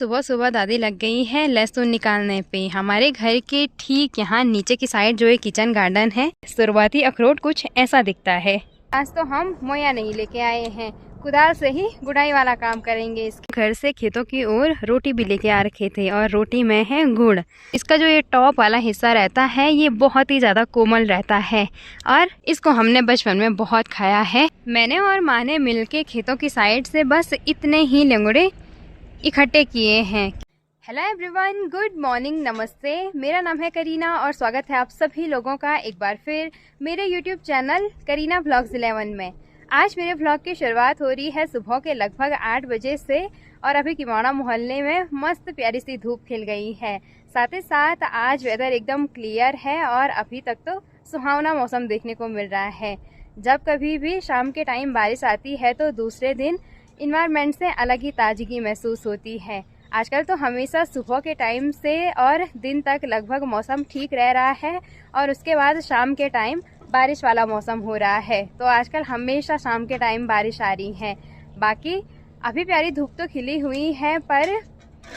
सुबह सुबह दादी लग गई है लहसुन निकालने पे। हमारे घर के ठीक यहाँ नीचे की साइड जो है किचन गार्डन है, शुरुआती अखरोट कुछ ऐसा दिखता है। आज तो हम मोया नहीं लेके आए हैं, कुदाल से ही गुड़ाई वाला काम करेंगे। इसके घर से खेतों की ओर रोटी भी लेके आ रखे थे और रोटी में है गुड़। इसका जो ये टॉप वाला हिस्सा रहता है ये बहुत ही ज़्यादा कोमल रहता है और इसको हमने बचपन में बहुत खाया है। मैंने और माँ ने मिलके खेतों की साइड से बस इतने ही लेंगड़े इकट्ठे किए हैं। हेलो एवरीवन, गुड मॉर्निंग, नमस्ते। मेरा नाम है करीना और स्वागत है आप सभी लोगों का एक बार फिर मेरे यूट्यूब चैनल करीना व्लॉग्स 11 में। आज मेरे व्लॉग की शुरुआत हो रही है सुबह के लगभग 8 बजे से और अभी किमाड़ा मोहल्ले में मस्त प्यारी सी धूप खिल गई है। साथ ही साथ आज वेदर एकदम क्लियर है और अभी तक तो सुहावना मौसम देखने को मिल रहा है। जब कभी भी शाम के टाइम बारिश आती है तो दूसरे दिन इन्वायरमेंट से अलग ही ताजगी महसूस होती है। आजकल तो हमेशा सुबह के टाइम से और दिन तक लगभग मौसम ठीक रह रहा है और उसके बाद शाम के टाइम बारिश वाला मौसम हो रहा है। तो आजकल हमेशा शाम के टाइम बारिश आ रही है। बाकी अभी प्यारी धूप तो खिली हुई है पर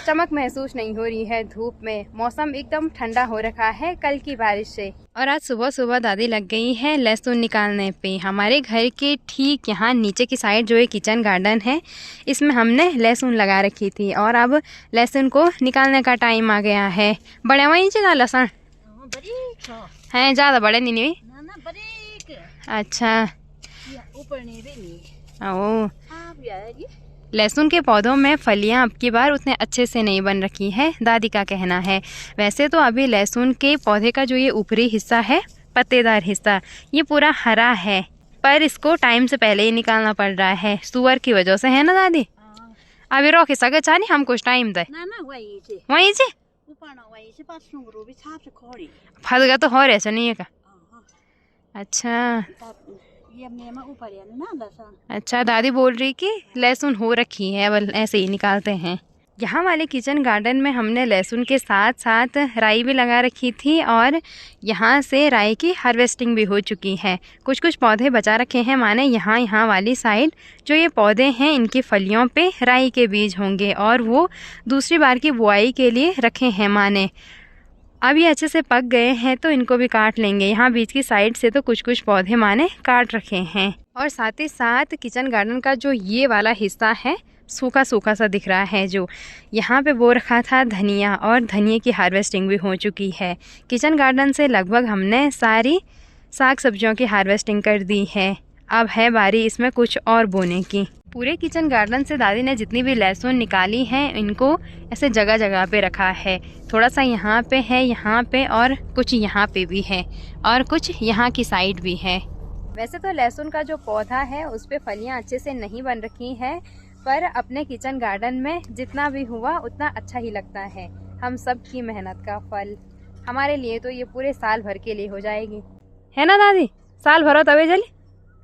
चमक महसूस नहीं हो रही है धूप में। मौसम एकदम ठंडा हो रखा है कल की बारिश से। और आज सुबह सुबह दादी लग गई है लहसुन निकालने पे। हमारे घर के ठीक यहाँ नीचे की साइड जो है किचन गार्डन है, इसमें हमने लहसुन लगा रखी थी और अब लहसुन को निकालने का टाइम आ गया है। बड़े वहीं ना लहसुन हैं, ज़्यादा बड़े नहीं। अच्छा ओ, लहसुन के पौधों में फलियां अब की बार उतने अच्छे से नहीं बन रखी है, दादी का कहना है। वैसे तो अभी लहसुन के पौधे का जो ये ऊपरी हिस्सा है, पत्तेदार हिस्सा, ये पूरा हरा है, पर इसको टाइम से पहले ही निकालना पड़ रहा है सुअर की वजह से, है ना दादी? अभी रोके सके चानी हम कुछ टाइम दे वहीं से फल गया तो हो रहे नहीं है का। अच्छा, दादी बोल रही कि लहसुन हो रखी है, अब ऐसे ही निकालते हैं। यहाँ वाले किचन गार्डन में हमने लहसुन के साथ साथ राई भी लगा रखी थी और यहाँ से राई की हार्वेस्टिंग भी हो चुकी है। कुछ कुछ पौधे बचा रखे हैं माने यहाँ वाली साइड जो ये पौधे हैं इनकी फलियों पे राई के बीज होंगे और वो दूसरी बार की बुआई के लिए रखे हैं माने। अब ये अच्छे से पक गए हैं तो इनको भी काट लेंगे। यहाँ बीच की साइड से तो कुछ कुछ पौधे माने काट रखे हैं। और साथ ही साथ किचन गार्डन का जो ये वाला हिस्सा है सूखा सूखा सा दिख रहा है, जो यहाँ पे बो रखा था धनिया, और धनिया की हार्वेस्टिंग भी हो चुकी है। किचन गार्डन से लगभग हमने सारी साग सब्जियों की हार्वेस्टिंग कर दी है। अब है बारी इसमें कुछ और बोने की। पूरे किचन गार्डन से दादी ने जितनी भी लहसुन निकाली है इनको ऐसे जगह जगह पे रखा है। थोड़ा सा यहाँ पे है, यहाँ पे, और कुछ यहाँ पे भी है और कुछ यहाँ की साइड भी है। वैसे तो लहसुन का जो पौधा है उस पे फलियाँ अच्छे से नहीं बन रखी हैं, पर अपने किचन गार्डन में जितना भी हुआ उतना अच्छा ही लगता है। हम सब की मेहनत का फल हमारे लिए तो ये पूरे साल भर के लिए हो जाएगी, है ना दादी? साल भर तवे जली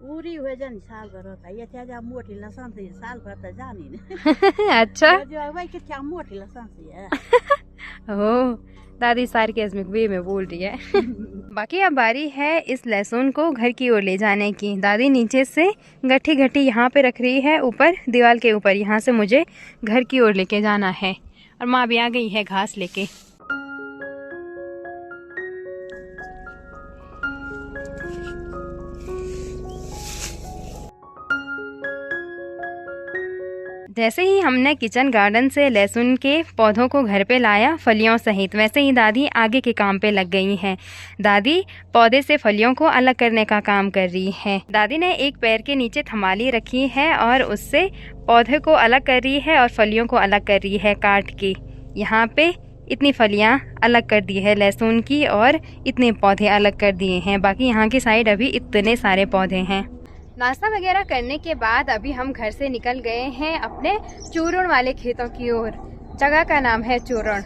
पूरी हो जानी साल भर होता ये क्या मोटी लसन से साल भर तो जानी ने। अच्छा जो भाई के क्या मोटी लसन से है। ओ, दादी सार्केस्मिक वे में बोल रही है। बाकी अब बारी है इस लहसुन को घर की ओर ले जाने की। दादी नीचे से गट्ठी गट्ठी यहाँ पे रख रही है ऊपर दीवार के ऊपर, यहाँ से मुझे घर की ओर लेके जाना है। और माँ भी आ गई है घास लेके। जैसे ही हमने किचन गार्डन से लहसुन के पौधों को घर पे लाया फलियों सहित, वैसे ही दादी आगे के काम पे लग गई हैं। दादी पौधे से फलियों को अलग करने का काम कर रही है। दादी ने एक पैर के नीचे थमाली रखी है और उससे पौधे को अलग कर रही है और फलियों को अलग कर रही है काट के। यहाँ पे इतनी फलियाँ अलग कर दी है लहसुन की और इतने पौधे अलग कर दिए हैं। बाकी यहाँ की साइड अभी इतने सारे पौधे हैं। नाश्ता वगैरह करने के बाद अभी हम घर से निकल गए हैं अपने चूरण वाले खेतों की ओर। जगह का नाम है चूरण।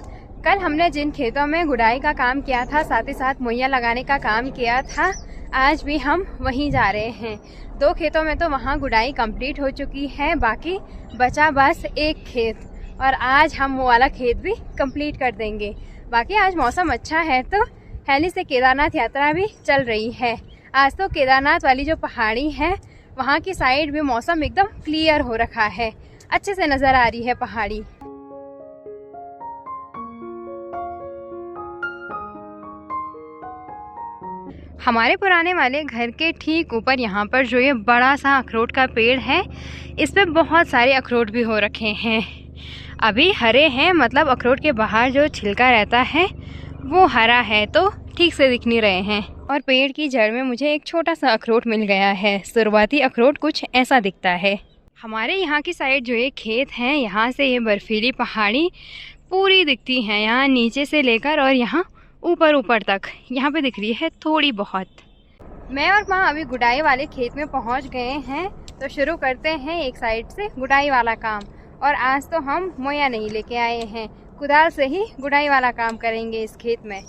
कल हमने जिन खेतों में गुड़ाई का काम किया था, साथ ही साथ मोइया लगाने का काम किया था, आज भी हम वहीं जा रहे हैं। 2 खेतों में तो वहाँ गुड़ाई कंप्लीट हो चुकी है, बाकी बचा बस एक खेत और आज हम वो वाला खेत भी कंप्लीट कर देंगे। बाकी आज मौसम अच्छा है तो हैली से केदारनाथ यात्रा भी चल रही है। आज तो केदारनाथ वाली जो पहाड़ी है वहाँ की साइड भी मौसम एकदम क्लियर हो रखा है, अच्छे से नज़र आ रही है पहाड़ी। हमारे पुराने वाले घर के ठीक ऊपर यहाँ पर जो ये बड़ा सा अखरोट का पेड़ है, इस पे बहुत सारे अखरोट भी हो रखे हैं। अभी हरे हैं, मतलब अखरोट के बाहर जो छिलका रहता है वो हरा है, तो ठीक से दिख नहीं रहे हैं। और पेड़ की जड़ में मुझे एक छोटा सा अखरोट मिल गया है। शुरुआती अखरोट कुछ ऐसा दिखता है। हमारे यहाँ की साइड जो ये खेत हैं, यहाँ से ये बर्फीली पहाड़ी पूरी दिखती हैं, यहाँ नीचे से लेकर और यहाँ ऊपर ऊपर तक यहाँ पे दिख रही है थोड़ी बहुत। मैं और माँ अभी गुड़ाई वाले खेत में पहुँच गए हैं, तो शुरू करते हैं एक साइड से गुड़ाई वाला काम। और आज तो हम मोया नहीं लेके आए हैं, कुदाल से ही गुड़ाई वाला काम करेंगे इस खेत में।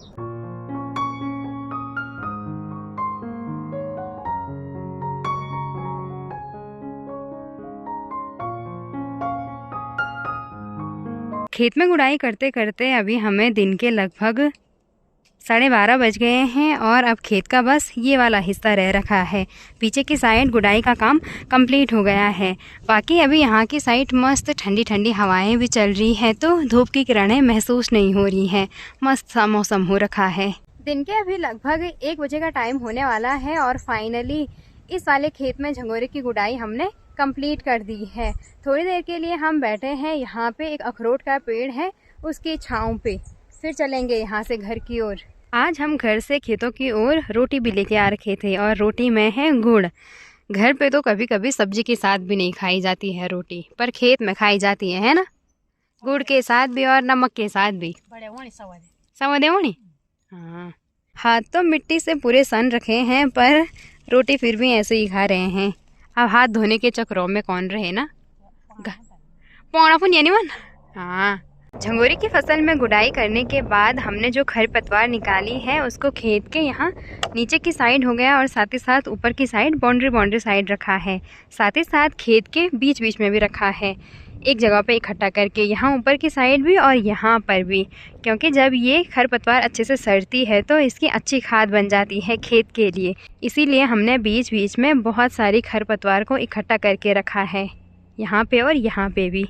खेत में गुड़ाई करते करते अभी हमें दिन के लगभग 12:30 बज गए हैं और अब खेत का बस ये वाला हिस्सा रह रखा है। पीछे की साइड गुड़ाई का काम कंप्लीट हो गया है। बाकी अभी यहाँ की साइड मस्त ठंडी ठंडी हवाएं भी चल रही है, तो धूप की किरणें महसूस नहीं हो रही हैं। मस्त सा मौसम हो रखा है। दिन के अभी लगभग 1 बजे का टाइम होने वाला है और फाइनली इस वाले खेत में झंगोरे की गुड़ाई हमने कंप्लीट कर दी है। थोड़ी देर के लिए हम बैठे हैं, यहाँ पे एक अखरोट का पेड़ है उसकी छाँव पे, फिर चलेंगे यहाँ से घर की ओर। आज हम घर से खेतों की ओर रोटी भी लेके आ रखे थे और रोटी में है गुड़। घर पे तो कभी कभी सब्जी के साथ भी नहीं खाई जाती है रोटी, पर खेत में खाई जाती है ना, गुड़ के साथ भी और नमक के साथ भी। सवदे होनी। हाँ, हाथ तो मिट्टी से पूरे सन रखे हैं, पर रोटी फिर भी ऐसे ही खा रहे हैं। अब हाथ धोने के चक्रों में कौन रहे ना। पौड़ा फुन यानी मन। हाँ, झंगोरे की फसल में गुड़ाई करने के बाद हमने जो खरपतवार निकाली है उसको खेत के यहाँ नीचे की साइड हो गया और साथ ही साथ ऊपर की साइड बाउंड्री साइड रखा है। साथ ही साथ खेत के बीच बीच में भी रखा है, एक जगह पे इकट्ठा करके, यहाँ ऊपर की साइड भी और यहाँ पर भी। क्योंकि जब ये खरपतवार अच्छे से सड़ती है तो इसकी अच्छी खाद बन जाती है खेत के लिए, इसीलिए हमने बीच बीच में बहुत सारी खरपतवार को इकट्ठा करके रखा है, यहाँ पे और यहाँ पे भी।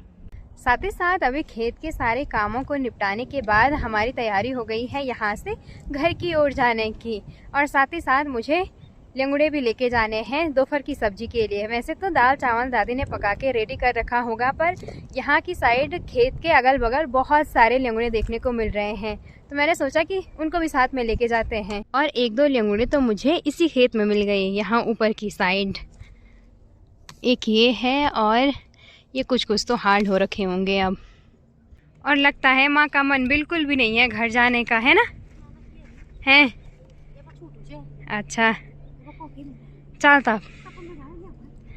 साथ ही साथ अभी खेत के सारे कामों को निपटाने के बाद हमारी तैयारी हो गई है यहाँ से घर की ओर जाने की। और साथ ही साथ मुझे लेंगड़े भी लेके जाने हैं दोपहर की सब्जी के लिए। वैसे तो दाल चावल दादी ने पका के रेडी कर रखा होगा, पर यहाँ की साइड खेत के अगल बगल बहुत सारे लेंगड़े देखने को मिल रहे हैं, तो मैंने सोचा कि उनको भी साथ में लेके जाते हैं। और 1-2 लेंगड़े तो मुझे इसी खेत में मिल गए, यहाँ ऊपर की साइड। एक ये है और ये कुछ तो हार्ड हो रखे होंगे अब। और लगता है माँ का मन बिल्कुल भी नहीं है घर जाने का, है ना? है? अच्छा, चल तब।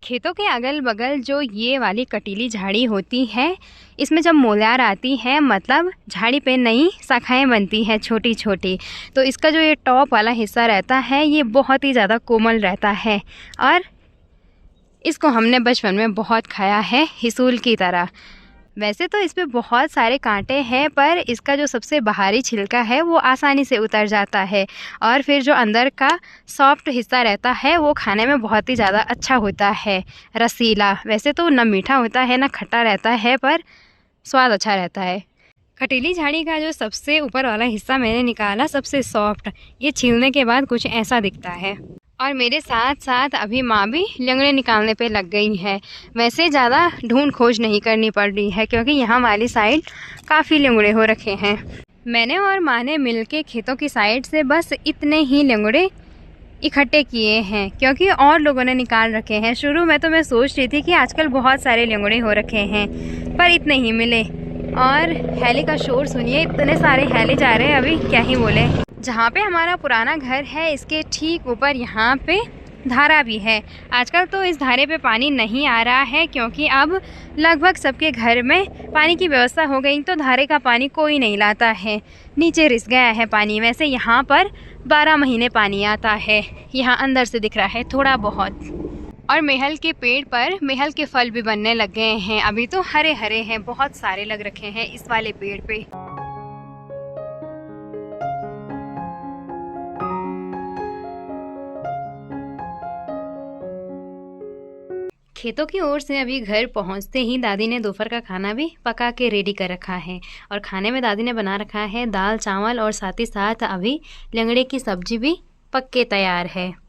खेतों के अगल बगल जो ये वाली कटीली झाड़ी होती है, इसमें जब मोलार आती है, मतलब झाड़ी पे नई शाखाएं बनती हैं छोटी छोटी, तो इसका जो ये टॉप वाला हिस्सा रहता है ये बहुत ही ज़्यादा कोमल रहता है। और इसको हमने बचपन में बहुत खाया है हिसूल की तरह। वैसे तो इस पे बहुत सारे कांटे हैं, पर इसका जो सबसे बाहरी छिलका है वो आसानी से उतर जाता है और फिर जो अंदर का सॉफ्ट हिस्सा रहता है वो खाने में बहुत ही ज़्यादा अच्छा होता है, रसीला। वैसे तो ना मीठा होता है ना खट्टा रहता है, पर स्वाद अच्छा रहता है। कटीली झाड़ी का जो सबसे ऊपर वाला हिस्सा मैंने निकाला, सबसे सॉफ्ट, ये छीलने के बाद कुछ ऐसा दिखता है। और मेरे साथ साथ अभी माँ भी लेंगड़े निकालने पे लग गई है। वैसे ज़्यादा ढूंढ खोज नहीं करनी पड़ रही है, क्योंकि यहाँ वाली साइड काफ़ी लेंगड़े हो रखे हैं। मैंने और माँ ने मिलके खेतों की साइड से बस इतने ही लेंगड़े इकट्ठे किए हैं, क्योंकि और लोगों ने निकाल रखे हैं। शुरू में तो मैं सोच रही थी कि आजकल बहुत सारे लेंगड़े हो रखे हैं, पर इतने ही मिले। और हेली का शोर सुनिए, इतने सारे हेले जा रहे हैं, अभी क्या ही बोले। जहाँ पे हमारा पुराना घर है, इसके ठीक ऊपर यहाँ पे धारा भी है। आजकल तो इस धारे पे पानी नहीं आ रहा है, क्योंकि अब लगभग सबके घर में पानी की व्यवस्था हो गई, तो धारे का पानी कोई नहीं लाता है, नीचे रिस गया है पानी। वैसे यहाँ पर 12 महीने पानी आता है, यहाँ अंदर से दिख रहा है थोड़ा बहुत। और मेहल के पेड़ पर मेहल के फल भी बनने लग गए हैं, अभी तो हरे हरे हैं, बहुत सारे लग रखे हैं इस वाले पेड़ पे। खेतों की ओर से अभी घर पहुंचते ही दादी ने दोपहर का खाना भी पका के रेडी कर रखा है। और खाने में दादी ने बना रखा है दाल चावल और साथ ही साथ अभी लेंगड़े की सब्जी भी पक के तैयार है।